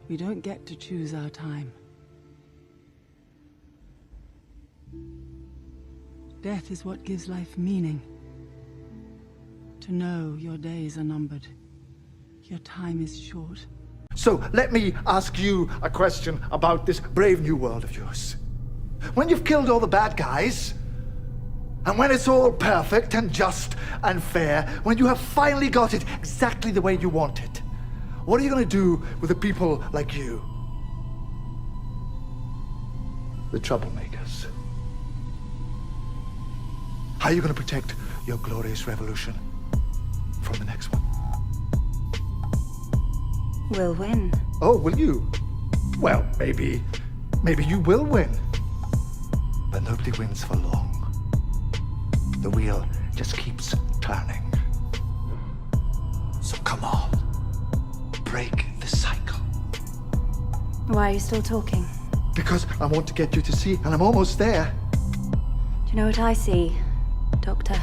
We don't get to choose our time. Death is what gives life meaning. To know your days are numbered. Your time is short. So let me ask you a question about this brave new world of yours. When you've killed all the bad guys, and when it's all perfect and just and fair, when you have finally got it exactly the way you want it, what are you going to do with the people like you? The troublemakers. How are you going to protect your glorious revolution from the next one? We'll win. Oh, will you? Well, maybe you will win. But nobody wins for long. The wheel just keeps turning. So come on, break the cycle. Why are you still talking? Because I want to get you to see, and I'm almost there. Do you know what I see, Doctor?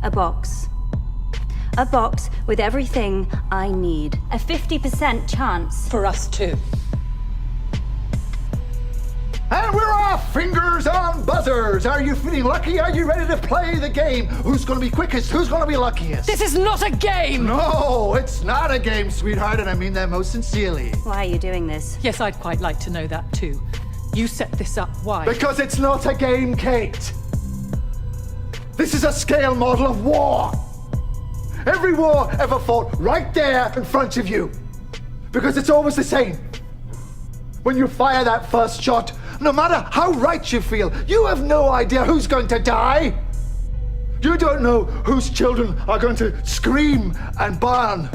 A box. A box with everything I need. A 50% chance. For us too. And we're off! Fingers on buzzers! Are you feeling lucky? Are you ready to play the game? Who's gonna be quickest? Who's gonna be luckiest? This is not a game! No, it's not a game, sweetheart, and I mean that most sincerely. Why are you doing this? Yes, I'd quite like to know that too. You set this up, why? Because it's not a game, Kate. This is a scale model of war. Every war ever fought right there in front of you. Because it's always the same. When you fire that first shot, no matter how right you feel, you have no idea who's going to die. You don't know whose children are going to scream and burn.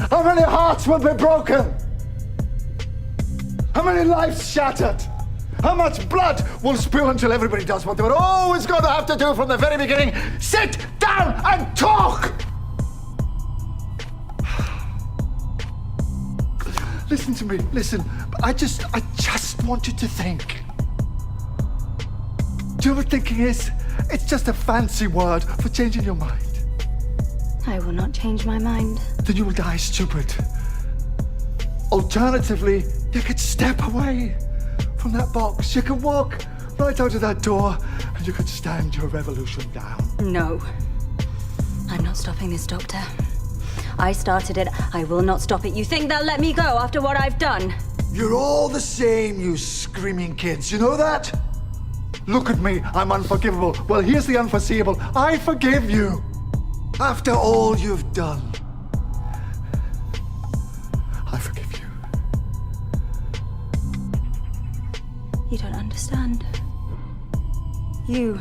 How many hearts will be broken? How many lives shattered? How much blood will spill until everybody does what they were always going to have to do from the very beginning? Sit down and talk! Listen to me, listen. I just want you to think. Do you know what thinking is? It's just a fancy word for changing your mind. I will not change my mind. Then you will die stupid. Alternatively, you could step away from that box. You could walk right out of that door and you could stand your revolution down. No. I'm not stopping this, Doctor. I started it. I will not stop it. You think they'll let me go after what I've done? You're all the same, you screaming kids. You know that? Look at me. I'm unforgivable. Well, here's the unforeseeable. I forgive you. After all you've done, I forgive you. You don't understand. You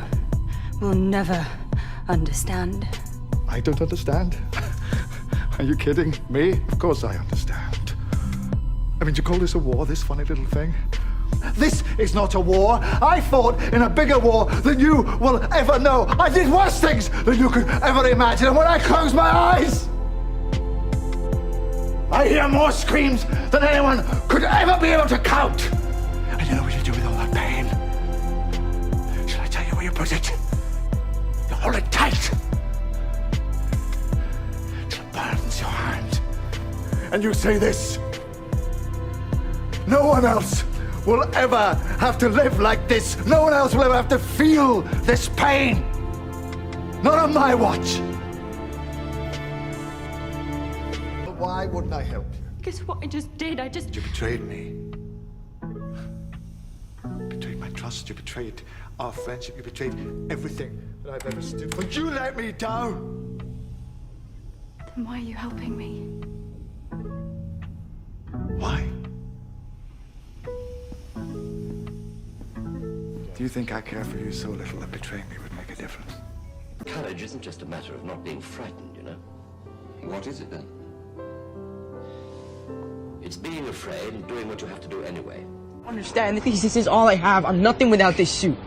will never understand. I don't understand. Are you kidding me? Of course I understand. I mean, do you call this a war, this funny little thing? This is not a war. I fought in a bigger war than you will ever know. I did worse things than you could ever imagine. And when I close my eyes, I hear more screams than anyone could ever be able to count. And you know what you do with all that pain? Shall I tell you where you put it? You hold it tight. Burns your hand. And you say this: no one else will ever have to live like this. No one else will ever have to feel this pain. Not on my watch. Why wouldn't I help you? Because what I just did, You betrayed me. You betrayed my trust. You betrayed our friendship. You betrayed everything that I've ever stood for. You let me down. Then why are you helping me? Why? Do you think I care for you so little that betraying me would make a difference? Courage isn't just a matter of not being frightened, you know? What is it then? It's being afraid and doing what you have to do anyway. Understand, this is all I have. I'm nothing without this suit.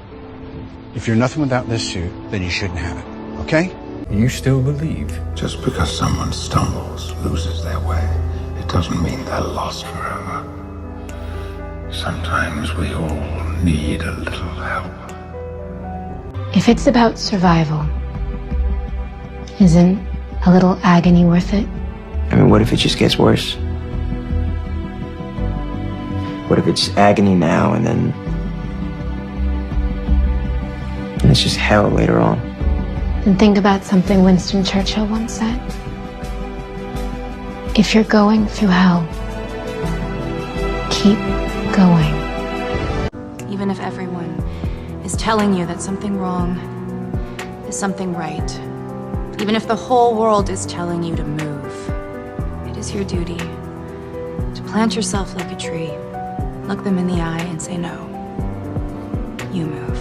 If you're nothing without this suit, then you shouldn't have it, okay? You still believe? Just because someone stumbles, loses their way, it doesn't mean they're lost forever. Sometimes we all need a little help. If it's about survival, isn't a little agony worth it? I mean, what if it just gets worse? What if it's agony now and then it's just hell later on? And think about something Winston Churchill once said. If you're going through hell, keep going. Even if everyone is telling you that something wrong is something right, even if the whole world is telling you to move, it is your duty to plant yourself like a tree, look them in the eye and say no. You move.